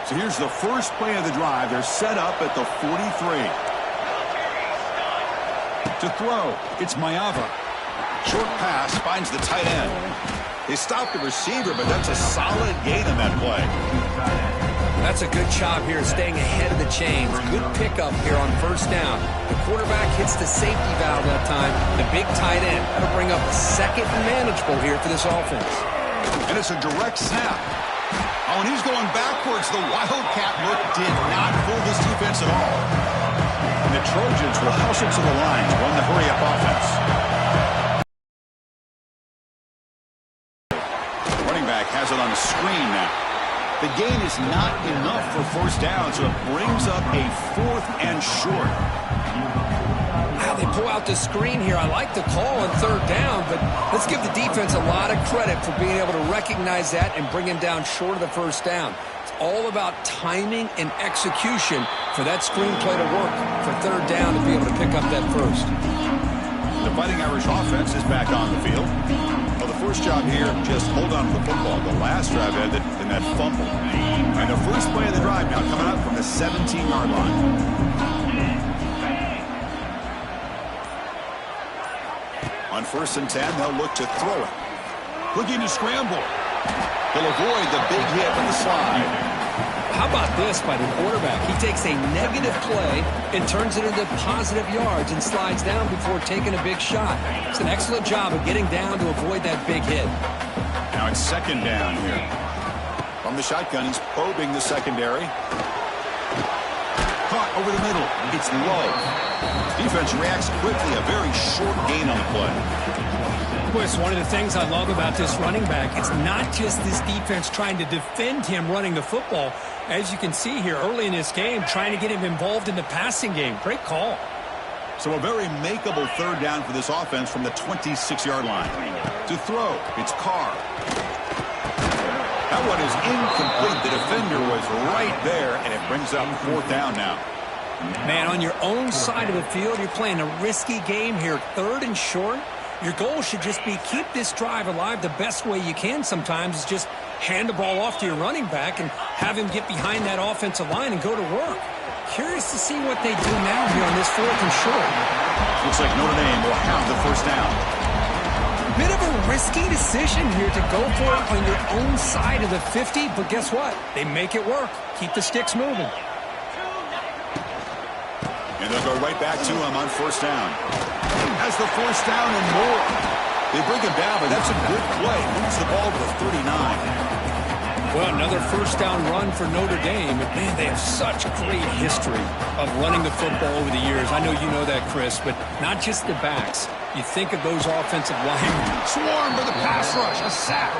So here's the first play of the drive. They're set up at the 43. To throw, it's Mayava. Short pass finds the tight end. They stopped the receiver, but that's a solid gain on that play. That's a good job here staying ahead of the chains. Good pickup here on first down. The quarterback hits the safety valve that time. The big tight end. That'll bring up second and manageable here for this offense. And it's a direct snap. Oh, and he's going backwards. The Wildcat look did not fool this defense at all. And the Trojans will hustle to the line to run the hurry-up offense. Running back has it on a screen now. The gain is not enough for first down, so it brings up a 4th and short. Wow, they pull out the screen here. I like the call on third down, but let's give the defense a lot of credit for being able to recognize that and bring him down short of the first down. It's all about timing and execution for that screenplay to work for third down to be able to pick up that first. The Fighting Irish offense is back on the field. Well, the first job here, just hold on to the football. The last drive ended in that fumble. And the first play of the drive now coming up from the 17-yard line. On 1st and 10, they'll look to throw it. Looking to scramble. They'll avoid the big hit on the slide. How about this by the quarterback? He takes a negative play and turns it into positive yards and slides down before taking a big shot. It's an excellent job of getting down to avoid that big hit. Now it's second down here. From the shotgun, he's probing the secondary. Caught over the middle. It's low. Defense reacts quickly. A very short gain on the play. Chris, one of the things I love about this running back, it's not just this defense trying to defend him running the football. As you can see here early in this game, trying to get him involved in the passing game. Great call. So a very makeable third down for this offense from the 26-yard line. To throw, it's Carr. That one is incomplete. The defender was right there, and it brings up 4th down now. Man, on your own side of the field, you're playing a risky game here. 3rd and short. Your goal should just be keep this drive alive the best way you can sometimes is just hand the ball off to your running back and have him get behind that offensive line and go to work. Curious to see what they do now here on this 4th and short. Looks like Notre Dame will have the first down. Bit of a risky decision here to go for it on your own side of the 50, but guess what? They make it work. Keep the sticks moving. And they'll go right back to him on first down. Has the first down and more. They bring him down, but that's a good play. Moves the ball to the 39. Well, another first down run for Notre Dame. But, man, they have such great history of running the football over the years. I know you know that, Chris, but not just the backs. You think of those offensive linemen. Swarmed by the pass rush. A sack.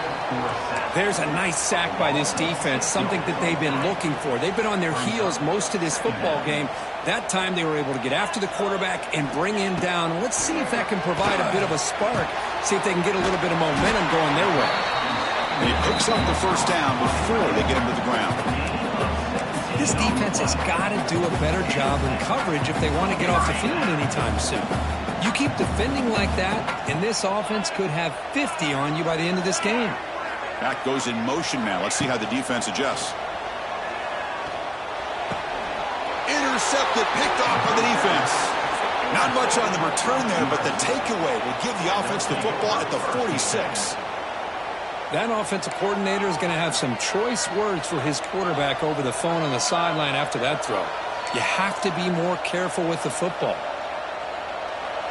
There's a nice sack by this defense, something that they've been looking for. They've been on their heels most of this football game. That time they were able to get after the quarterback and bring him down. Let's see if that can provide a bit of a spark. See if they can get a little bit of momentum going their way. And he picks up the first down before they get him to the ground. This defense has got to do a better job in coverage if they want to get off the field anytime soon. You keep defending like that, and this offense could have 50 on you by the end of this game. Back goes in motion now. Let's see how the defense adjusts. Intercepted, picked off by the defense. Not much on the return there, but the takeaway will give the offense the football at the 46. That offensive coordinator is going to have some choice words for his quarterback over the phone on the sideline after that throw. You have to be more careful with the football.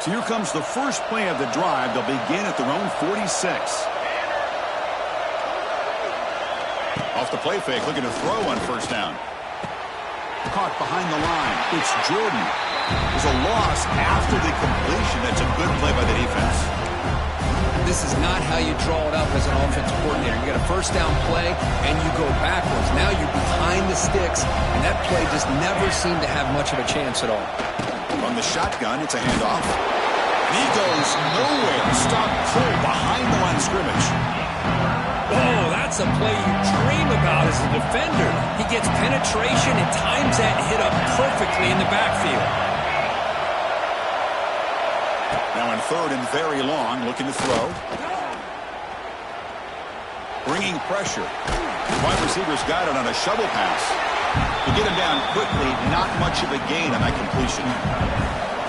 So here comes the first play of the drive. They'll begin at their own 46. Off the play fake, looking to throw on first down. Caught behind the line. It's Jordan. There's a loss after the completion. That's a good play by the defense. This is not how you draw it up as an offensive coordinator. You got a first down play, and you go backwards. Now you're behind the sticks, and that play just never seemed to have much of a chance at all. From the shotgun, it's a handoff. And he goes nowhere. Stop pull behind the line of scrimmage. Oh, that's a play you dream about as a defender. He gets penetration and times that hit up perfectly in the backfield. Now in third and very long, looking to throw. bringing pressure. Wide receivers got it on a shovel pass. To get him down quickly, not much of a gain on that completion.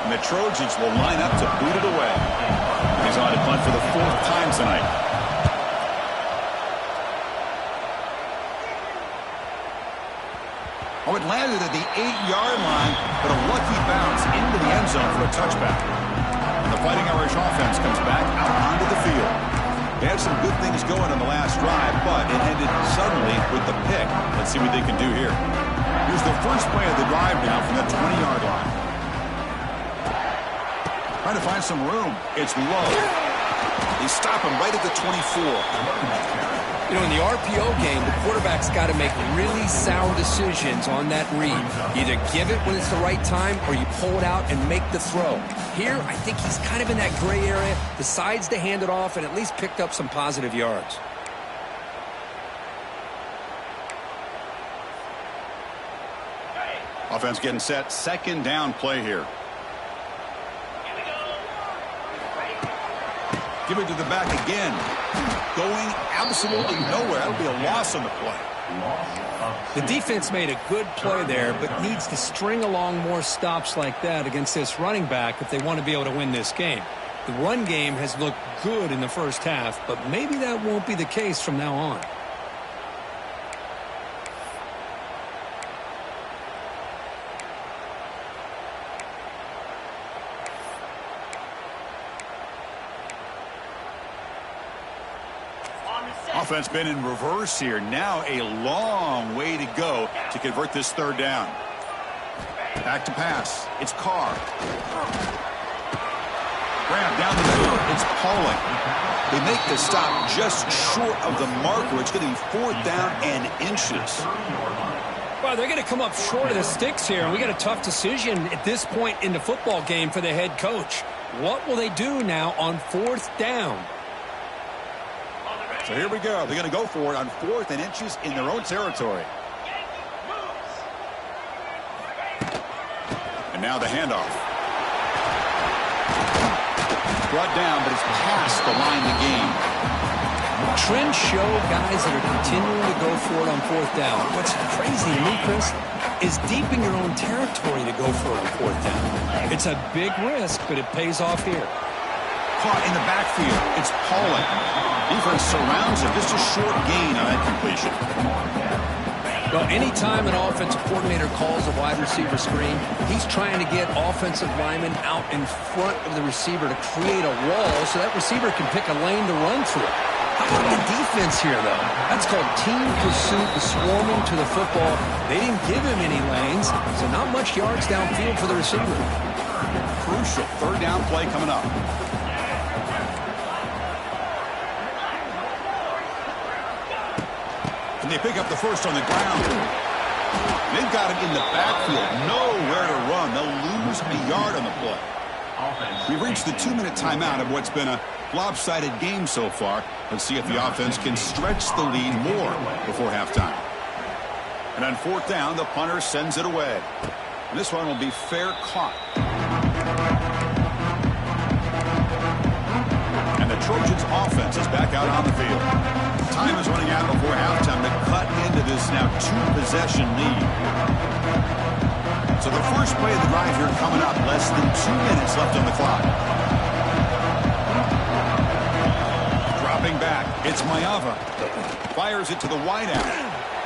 And the Trojans will line up to boot it away. He's on to punt for the 4th time tonight. Oh, it landed at the 8-yard line, but a lucky bounce into the end zone for a touchback. And the Fighting Irish offense comes back out onto the field. They had some good things going on the last drive, but it ended suddenly with the pick. Let's see what they can do here. Here's the first play of the drive now from the 20-yard line. Trying to find some room. It's low. They stop him right at the 24. You know, in the RPO game, the quarterback's got to make really sound decisions on that read. Either give it when it's the right time or you pull it out and make the throw. Here, I think he's kind of in that gray area, decides to hand it off and at least picked up some positive yards. Offense getting set. 2nd down play here. Give it to the back again. Going absolutely nowhere. That'll be a loss on the play. The defense made a good play there, but needs to string along more stops like that against this running back if they want to be able to win this game. The run game has looked good in the first half, but maybe that won't be the case from now on. Offense been in reverse here. Now a long way to go to convert this 3rd down. Back to pass. It's Carr. Grab down the field. It's Pauling. They make the stop just short of the marker. It's going to be 4th down and inches. Well, they're going to come up short of the sticks here. We got a tough decision at this point in the football game for the head coach. What will they do now on 4th down? So here we go. They're going to go for it on 4th and inches in their own territory. And now the handoff. Brought down, but it's past the line to gain. Trends show guys that are continuing to go for it on 4th down. What's crazy to me, Chris, is deep in your own territory to go for it on 4th down. It's a big risk, but it pays off here. Caught in the backfield. It's Pauling. Defense surrounds him. Just a short gain on that completion. Well, anytime an offensive coordinator calls a wide receiver screen, he's trying to get offensive linemen out in front of the receiver to create a wall so that receiver can pick a lane to run through. How about the defense here, though? That's called team pursuit, the swarming to the football. They didn't give him any lanes, so not much yards downfield for the receiver. Crucial 3rd down play coming up. And they pick up the first on the ground. They've got him in the backfield. Nowhere to run. They'll lose a yard on the play. We've reached the 2-minute timeout of what's been a lopsided game so far. Let's see if the offense can stretch the lead more before halftime. And on 4th down, the punter sends it away. And this one will be fair caught. And the Trojans offense is back out on the field. Time is running out before halftime to cut into this now 2-possession lead. So the first play of the drive here coming up. Less than 2 minutes left on the clock. Dropping back. It's Mayava. Fires it to the wideout.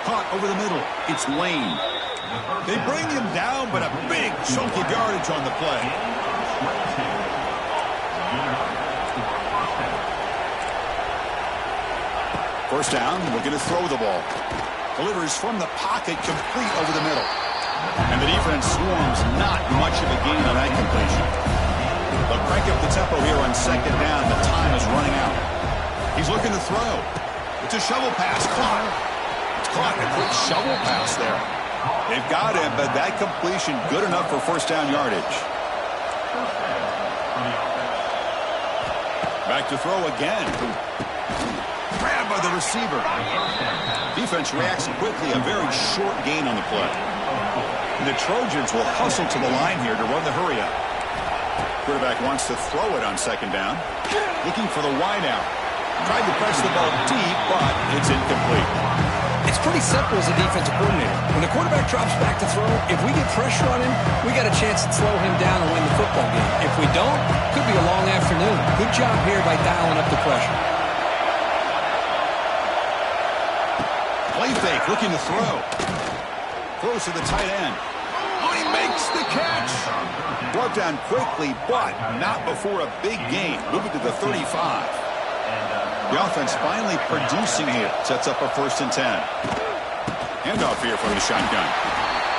Caught over the middle. It's Lane. They bring him down, but a big chunk of yardage on the play. First down, looking to throw the ball. Delivers from the pocket, complete over the middle. And the defense swarms, not much of a gain on that completion. They'll crank up the tempo here on 2nd down. The time is running out. He's looking to throw. It's a shovel pass. Caught. It's caught. A quick shovel pass there. They've got him, but that completion good enough for 1st down yardage. Back to throw again. Grabbed by the receiver. Defense reacts quickly. A very short gain on the play. And the Trojans will hustle to the line here to run the hurry up. Quarterback wants to throw it on 2nd down. Looking for the wideout. Tried to press the ball deep, but it's incomplete. It's pretty simple as a defensive coordinator. When the quarterback drops back to throw, if we get pressure on him, we got a chance to slow him down and win the football game. If we don't, could be a long afternoon. Good job here by dialing up the pressure. Play fake, looking to throw. Throws to the tight end. Oh, he makes the catch. Brought down quickly, but not before a big gain. Moving to the 35. The offense finally producing here. Sets up a 1st and 10. Handoff here from the shotgun.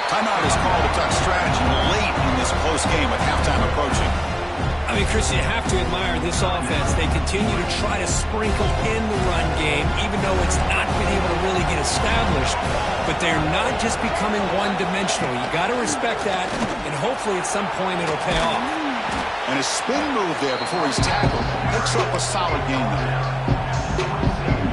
Timeout is called to talk strategy late in this close game with halftime approaching. I mean, Chris, you have to admire this offense. They continue to try to sprinkle in the run game, even though it's not been able to really get established. But they're not just becoming one-dimensional. You got to respect that, and hopefully at some point it'll pay off. And a spin move there before he's tackled. Picks up a solid gain there.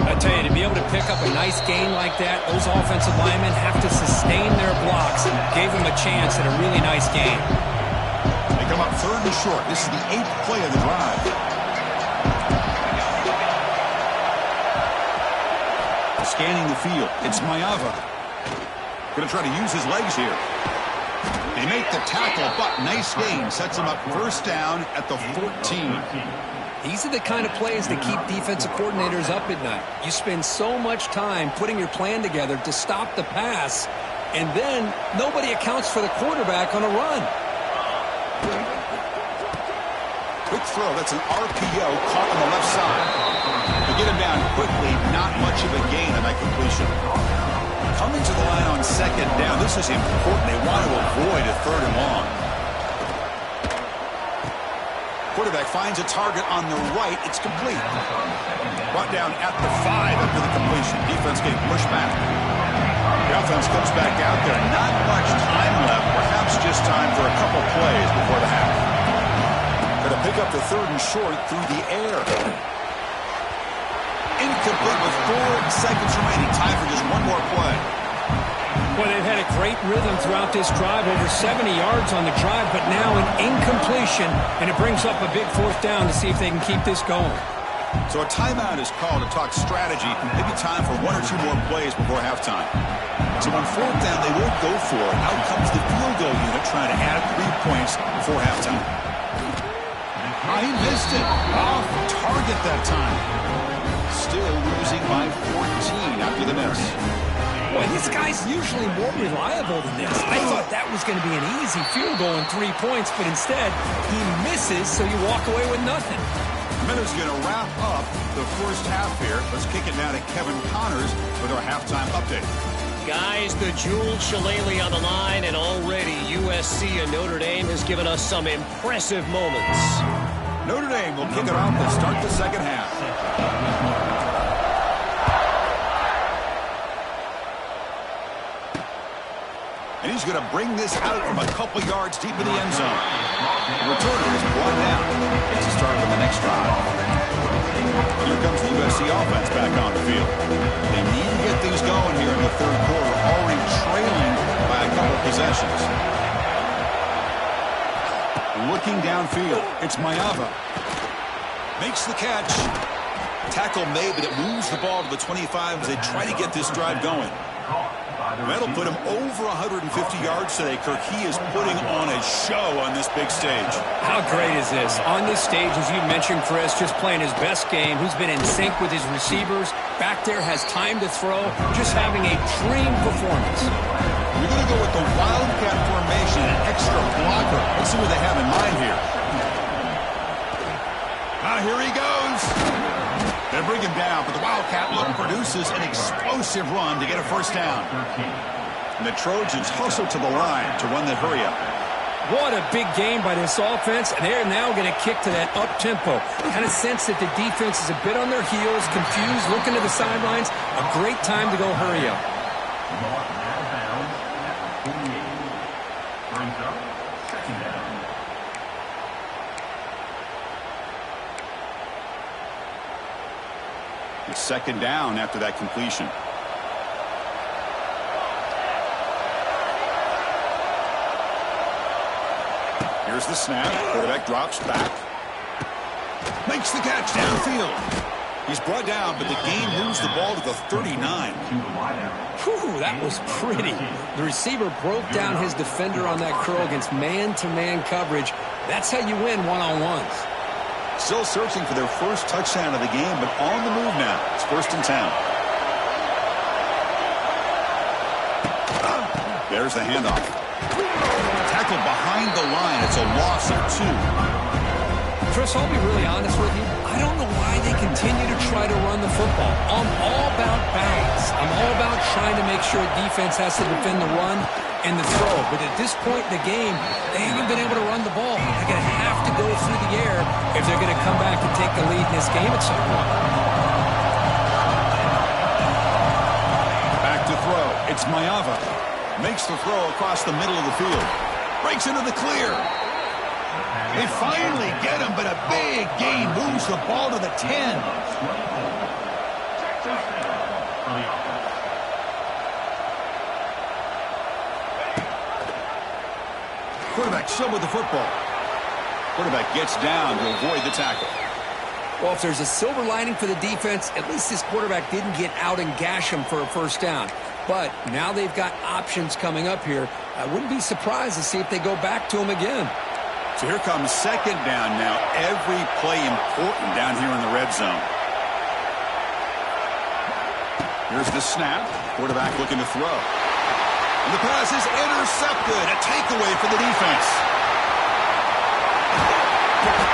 I tell you, to be able to pick up a nice gain like that, those offensive linemen have to sustain their blocks. Gave them a chance at a really nice game. They come up 3rd and short. This is the 8th play of the drive. Scanning the field. It's Maiava. Going to try to use his legs here. They make the tackle, but nice gain. Sets him up 1st down at the 14. These are the kind of plays that keep defensive coordinators up at night. You spend so much time putting your plan together to stop the pass, and then nobody accounts for the quarterback on a run. Quick throw. That's an RPO caught on the left side. To get him down quickly, not much of a gain on that completion. Coming to the line on 2nd down. This is important. They want to avoid a 3rd and long. Quarterback finds a target on the right. It's complete. Brought down at the 5 after the completion. Defense getting pushed back. The offense comes back out there. Not much time left. Perhaps just time for a couple plays before the half. Going to pick up the 3rd and short through the air. Incomplete with 4 seconds remaining. Time for just one more play. Well, they've had a great rhythm throughout this drive, over 70 yards on the drive, but now an incompletion, and it brings up a big 4th down to see if they can keep this going. So a timeout is called to talk strategy. Maybe time for 1 or 2 more plays before halftime. So on 4th down, they will go for it. Out comes the field goal unit trying to add 3 points before halftime. He missed it. Off target that time. Still losing by 14 after the miss. Boy, this guy's usually more reliable than this. I thought that was going to be an easy field goal and 3 points, but instead, he misses, so you walk away with nothing. Miller's going to wrap up the 1st half here. Let's kick it now to Kevin Connors with our halftime update. Guys, the Jewel Shillelagh on the line, and already USC and Notre Dame has given us some impressive moments. Notre Dame will kick it off to start the 2nd half. And he's going to bring this out from a couple yards deep in the end zone. The returner is brought down. Gets a start on the next drive. Here comes the USC offense back on the field. They need to get things going here in the 3rd quarter, already trailing by a couple possessions. Looking downfield, it's Maiava. Makes the catch. Tackle made, but it moves the ball to the 25 as they try to get this drive going. That'll put him over 150 yards today, Kirk. He is putting on a show on this big stage. How great is this? On this stage, as you mentioned, Chris, just playing his best game. He's been in sync with his receivers. Back there, has time to throw. Just having a dream performance. We're going to go with the Wildcat formation, an extra blocker. Let's see what they have in mind here. Here he goes. They bring him down, but the Wildcat look produces an explosive run to get a 1st down. And the Trojans hustle to the line to run the hurry up. What a big game by this offense, and they're now going to kick to that up-tempo. Kind of sense that the defense is a bit on their heels, confused, looking to the sidelines. A great time to go hurry up. It's 2nd down after that completion. Here's the snap. Quarterback drops back. Makes the catch downfield. He's brought down, but the game moves the ball to the 39. Whew, that was pretty. The receiver broke down his defender on that curl against man-to-man coverage. That's how you win one-on-ones. Still searching for their first touchdown of the game, but on the move now. It's 1st and 10. There's the handoff. Tackle behind the line. It's a loss of 2. Chris, I'll be really honest with you. I don't know why they continue to try to run the football. I'm all about balance. I'm all about trying to make sure a defense has to defend the run and the throw. But at this point in the game, they haven't been able to run the ball. They're going to have to go through the air if they're going to come back and take the lead in this game at some point. Back to throw. It's Maiava. Makes the throw across the middle of the field. Breaks into the clear. They finally get him, but a big gain moves the ball to the 10. Quarterback still with the football. Quarterback gets down to avoid the tackle. Well, if there's a silver lining for the defense, at least this quarterback didn't get out and gash him for a first down. But now they've got options coming up here. I wouldn't be surprised to see if they go back to him again. So here comes 2nd down now. Every play important down here in the red zone. Here's the snap. Quarterback looking to throw. And the pass is intercepted. A takeaway for the defense.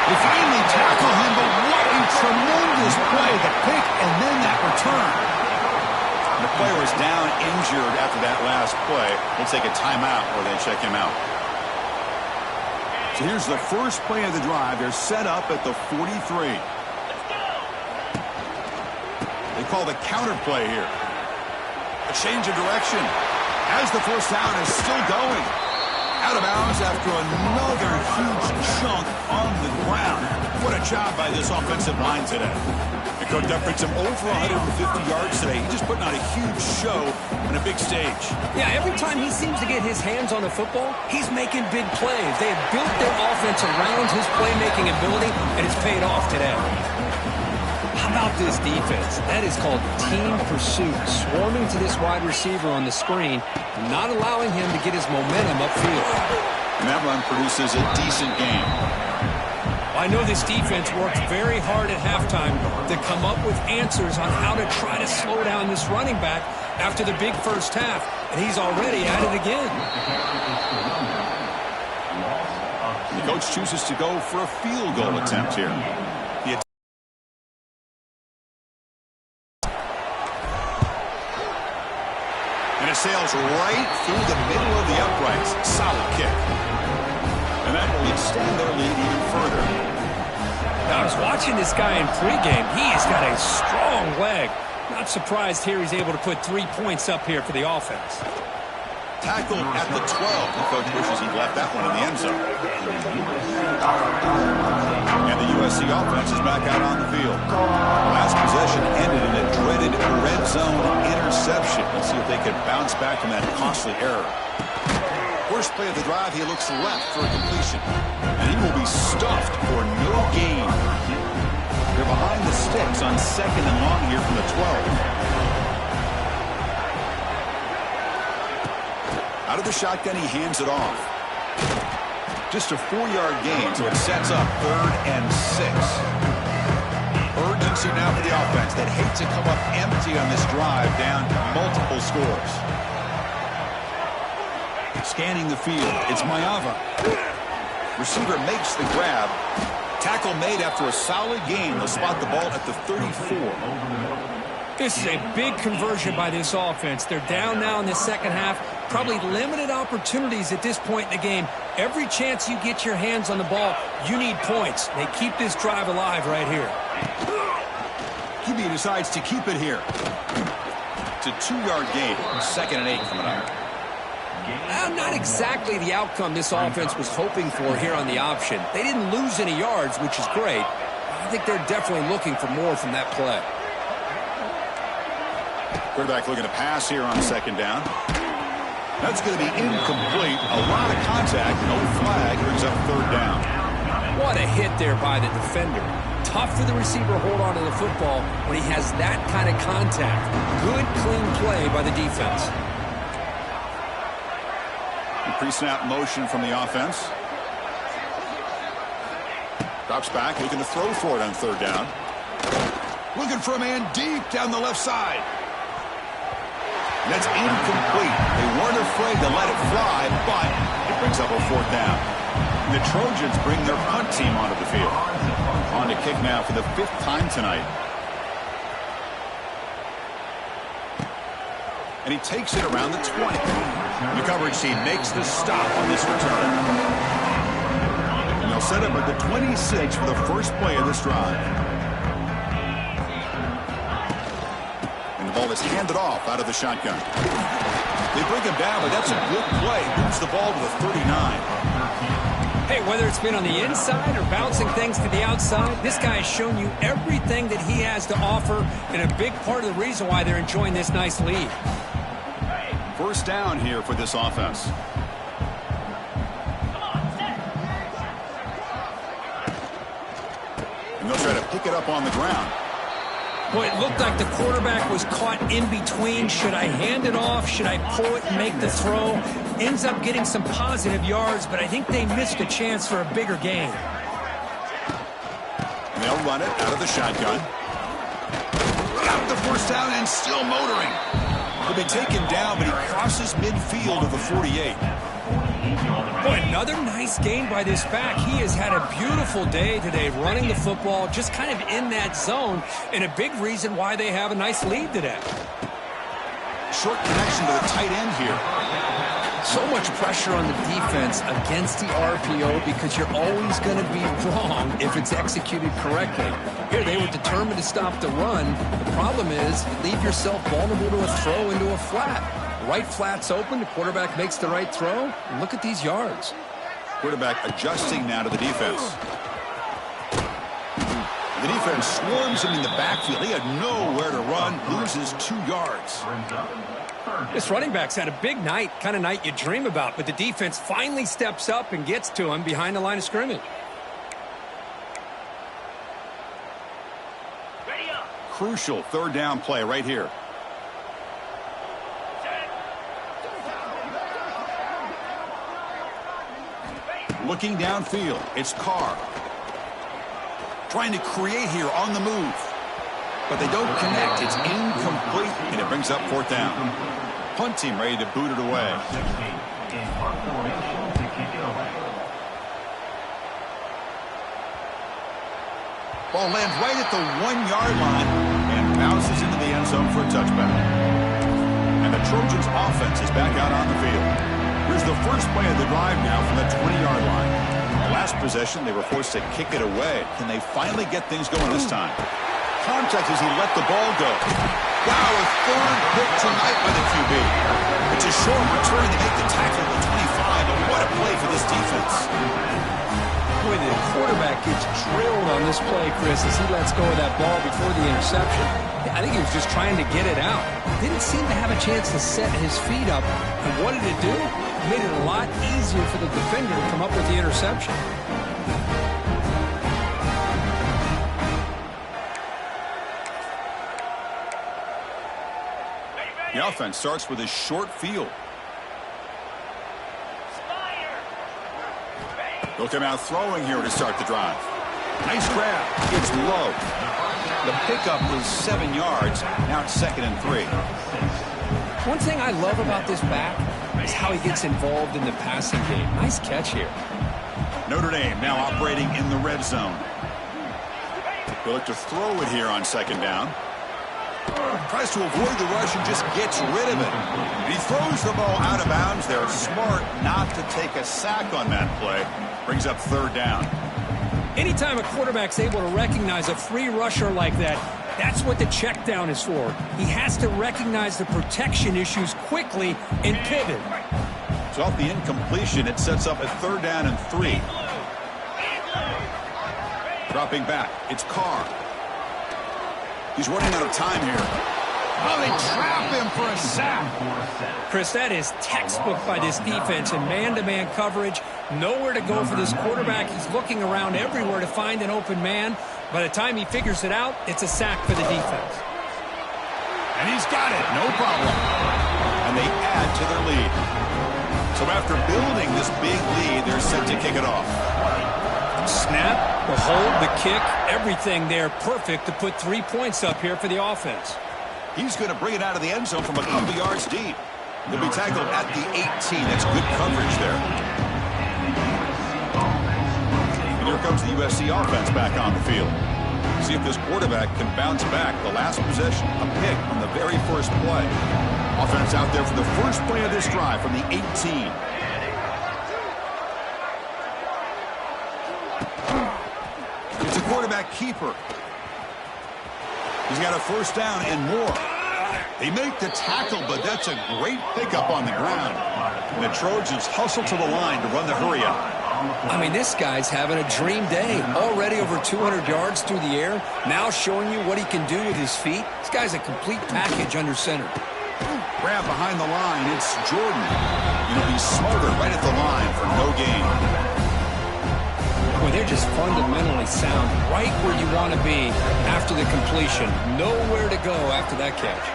They finally tackle him, but what a tremendous play. The pick and then that return. The player was down injured after that last play. They'll take a timeout or they check him out. So here's the first play of the drive. They're set up at the 43. They call the counter play here. A change of direction. As the first down is still going. Out of bounds after another huge chunk on the ground. What a job by this offensive line today. And Coach Duff puts him over 150 yards today. He's just putting on a huge show on a big stage. Yeah, every time he seems to get his hands on the football, he's making big plays. They have built their offense around his playmaking ability, and it's paid off today. How about this defense? That is called team pursuit. Swarming to this wide receiver on the screen, not allowing him to get his momentum upfield. And that run produces a decent game. I know this defense worked very hard at halftime to come up with answers on how to try to slow down this running back after the big first half, and he's already at it again. The coach chooses to go for a field goal attempt here. And it sails right through the middle of the uprights. Solid kick. And that will extend their lead even further. Now, I was watching this guy in pregame. He's got a strong leg. Not surprised here he's able to put 3 points up here for the offense. Tackled at the 12. The coach wishes he'd left that one in the end zone. And the USC offense is back out on the field. Last possession ended in a dreaded red zone interception. Let's see if they can bounce back from that costly error. First play of the drive, he looks left for a completion. And he will be stuffed for no gain. They're behind the sticks on 2nd and long here from the 12. Out of the shotgun, he hands it off. Just a 4-yard gain, so it sets up 3rd and 6. Urgency now for the offense that hate to come up empty on this drive, down multiple scores. Scanning the field, it's Maiava. Receiver makes the grab. Tackle made after a solid gain. They'll spot the ball at the 34. This is a big conversion by this offense. They're down now in the second half. Probably limited opportunities at this point in the game. Every chance you get your hands on the ball, you need points. They keep this drive alive right here. QB decides to keep it here. It's a 2-yard gain. 2nd and 8 coming up. Not exactly the outcome this offense was hoping for here on the option. They didn't lose any yards, which is great. I think they're definitely looking for more from that play. Quarterback looking to pass here on 2nd down. That's going to be incomplete. A lot of contact. No flag. Brings up 3rd down. What a hit there by the defender. Tough for the receiver to hold on to the football when he has that kind of contact. Good, clean play by the defense. Pre-snap motion from the offense. Drops back, looking to throw for it on third down. Looking for a man deep down the left side. And that's incomplete. They weren't afraid to let it fly, but it brings up a fourth down. And the Trojans bring their punt team onto the field. On to kick now for the 5th time tonight. And he takes it around the 20. The coverage team makes the stop on this return. And they'll set up at the 26 for the first play of this drive. And the ball is handed off out of the shotgun. They bring him down, but that's a good play. Moves the ball to the 39. Hey, whether it's been on the inside or bouncing things to the outside, this guy has shown you everything that he has to offer, and a big part of the reason why they're enjoying this nice lead. First down here for this offense. And they'll try to pick it up on the ground. Boy, it looked like the quarterback was caught in between. Should I hand it off? Should I pull it and make the throw? Ends up getting some positive yards, but I think they missed a chance for a bigger gain. And they'll run it out of the shotgun. Got the first down and still motoring. He'll be taken down, but he crosses midfield of the 48. Boy, another nice gain by this back. He has had a beautiful day today running the football, just kind of in that zone, and a big reason why they have a nice lead today. Short connection to the tight end here. So much pressure on the defense against the RPO because you're always going to be wrong if it's executed correctly. Here they were determined to stop the run. The problem is you leave yourself vulnerable to a throw into a flat. Right flat's open, the quarterback makes the right throw. And look at these yards. Quarterback adjusting now to the defense. The defense swarms him in the backfield. He had nowhere to run, loses 2 yards. This running back's had a big night, kind of night you dream about, but the defense finally steps up and gets to him behind the line of scrimmage. Crucial third down play right here. Looking downfield, it's Carr. Trying to create here on the move. But they don't connect. It's incomplete, and it brings up fourth down. Punt team ready to boot it away. Ball lands right at the 1-yard line and bounces into the end zone for a touchback. And the Trojans offense is back out on the field. Here's the first play of the drive now from the 20-yard line. The last possession, they were forced to kick it away. Can they finally get things going this time? Contact as he let the ball go. Wow, a third pick tonight by the QB. It's a short return to make the tackle at the 25, but what a play for this defense. Boy, the quarterback gets drilled on this play, Chris, as he lets go of that ball before the interception. I think he was just trying to get it out. Didn't seem to have a chance to set his feet up. And what did it do? It made it a lot easier for the defender to come up with the interception. The offense starts with a short field. They'll come out throwing here to start the drive. Nice grab. It's low. The pickup is 7 yards. Now it's 2nd and 3. One thing I love about this back is how he gets involved in the passing game. Nice catch here. Notre Dame now operating in the red zone. They'll look to throw it here on 2nd down. Tries to avoid the rush and just gets rid of it. And he throws the ball out of bounds. They're smart not to take a sack on that play. Brings up 3rd down. Anytime a quarterback's able to recognize a free rusher like that, that's what the check down is for. He has to recognize the protection issues quickly and pivot. So off the incompletion, it sets up a 3rd down and 3. Dropping back, it's Carr. He's running out of time here. Oh, they trap him for a sack. Chris, that is textbook by this defense in man-to-man coverage. Nowhere to go for this quarterback. He's looking around everywhere to find an open man. By the time he figures it out, it's a sack for the defense. And he's got it, no problem. And they add to their lead. So after building this big lead, they're set to kick it off. Snap, the hold, the kick, everything there perfect to put 3 points up here for the offense. He's going to bring it out of the end zone from a couple yards deep. He'll be tackled at the 18. That's good coverage there. And here comes the USC offense back on the field. See if this quarterback can bounce back. The last possession, a pick on the very first play. Offense out there for the first play of this drive from the 18. It's a quarterback keeper. He's got a first down and more. They make the tackle, but that's a great pickup on the ground. And the Trojans hustle to the line to run the hurry up. I mean, this guy's having a dream day. Already over 200 yards through the air. Now showing you what he can do with his feet. This guy's a complete package under center. Grab behind the line. It's Jordan. He'll be smothered right at the line for no gain. Boy, they're just fundamentally sound right where you want to be after the completion. Nowhere to go after that catch.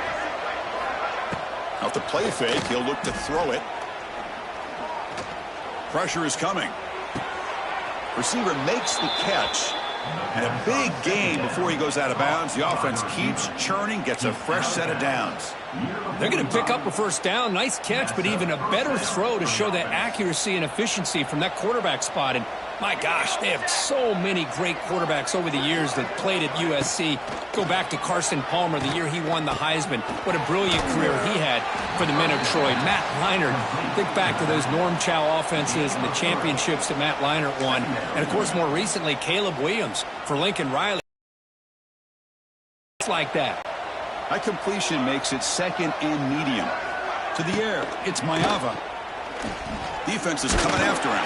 Off the play fake, he'll look to throw it. Pressure is coming. Receiver makes the catch. And a big gain before he goes out of bounds. The offense keeps churning, gets a fresh set of downs. They're going to pick up a first down. Nice catch, but even a better throw to show that accuracy and efficiency from that quarterback spot. And my gosh, they have so many great quarterbacks over the years that played at USC. Go back to Carson Palmer, the year he won the Heisman. What a brilliant career he had for the men of Troy. Matt Leinart, think back to those Norm Chow offenses and the championships that Matt Leinart won. And, of course, more recently, Caleb Williams for Lincoln Riley. It's like that. That completion makes it second and medium. To the air, it's Mayava. Defense is coming after him.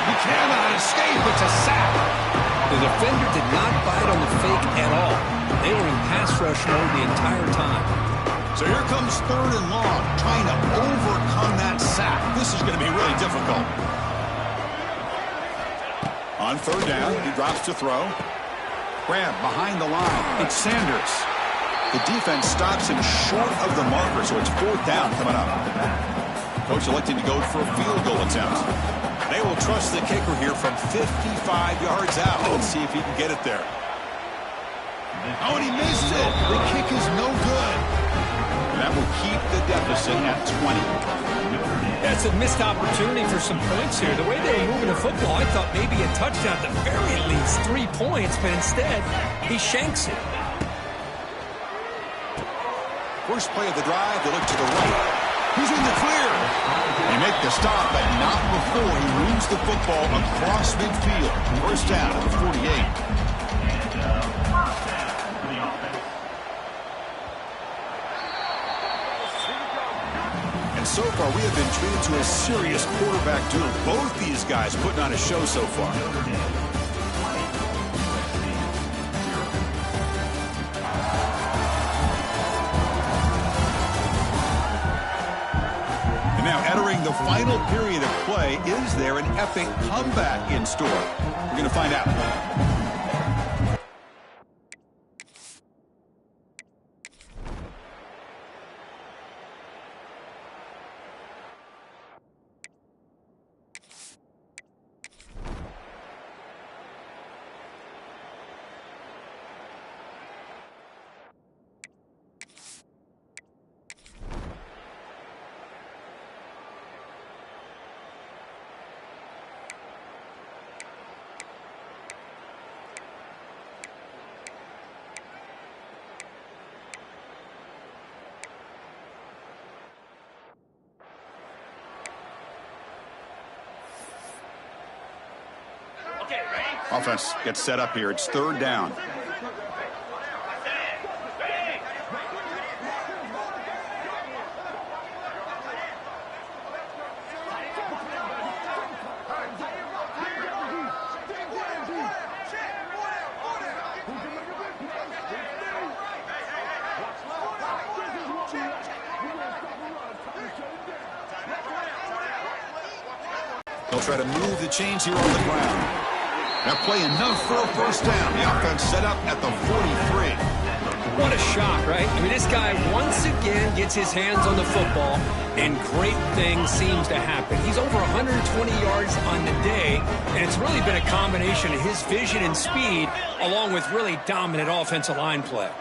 He cannot escape. It's a sack. The defender did not bite on the fake at all. They were in pass rush mode the entire time. So here comes third and long, trying to overcome that sack. This is going to be really difficult. On third down, he drops to throw. Grab behind the line. It's Sanders. The defense stops him short of the marker, so it's fourth down coming up. Coach electing to go for a field goal attempt. They will trust the kicker here from 55 yards out. Let's see if he can get it there. Oh, and he missed it. The kick is no good. And that will keep the deficit at 20. That's a missed opportunity for some points here. The way they were moving the football, I thought maybe a touchdown, at the very least 3 points, but instead, he shanks it. First play of the drive, they look to the right. He's in the clear. They make the stop, but not before he moves the football across midfield. First down at the 48. And so far, we have been treated to a serious quarterback duel. Both these guys putting on a show so far. Now entering the final period of play, is there an epic comeback in store? We're going to find out. Offense gets set up here. It's third down. They'll try to move the chains here on the ground. That play enough for a first down. The offense set up at the 43. What a shock, right? I mean, this guy once again gets his hands on the football, and great things seems to happen. He's over 120 yards on the day, and it's really been a combination of his vision and speed, along with really dominant offensive line play.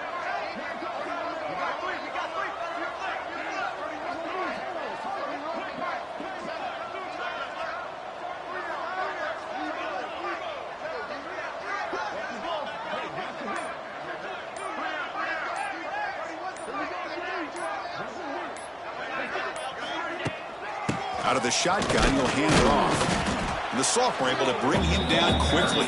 Out of the shotgun, he'll hand it off. And the sophomore able to bring him down quickly.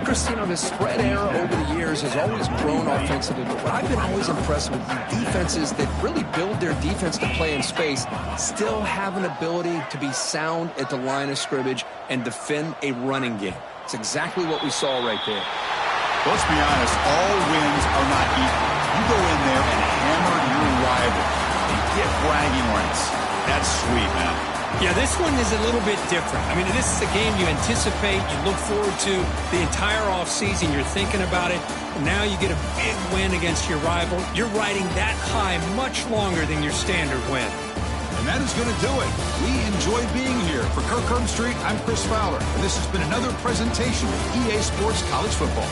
Chris, you know, the spread era over the years has always grown offensively, but what I've been always impressed with the defenses that really build their defense to play in space still have an ability to be sound at the line of scrimmage and defend a running game. It's exactly what we saw right there. Let's be honest, all wins are not equal. You go in there and hammer your rival and get bragging rights. That's sweet, man. Yeah, this one is a little bit different. I mean, this is a game you anticipate, you look forward to the entire offseason. You're thinking about it. And now you get a big win against your rival. You're riding that high much longer than your standard win. And that is going to do it. We enjoy being here. For Kirk Herbstreit, I'm Chris Fowler. And this has been another presentation of EA Sports College Football.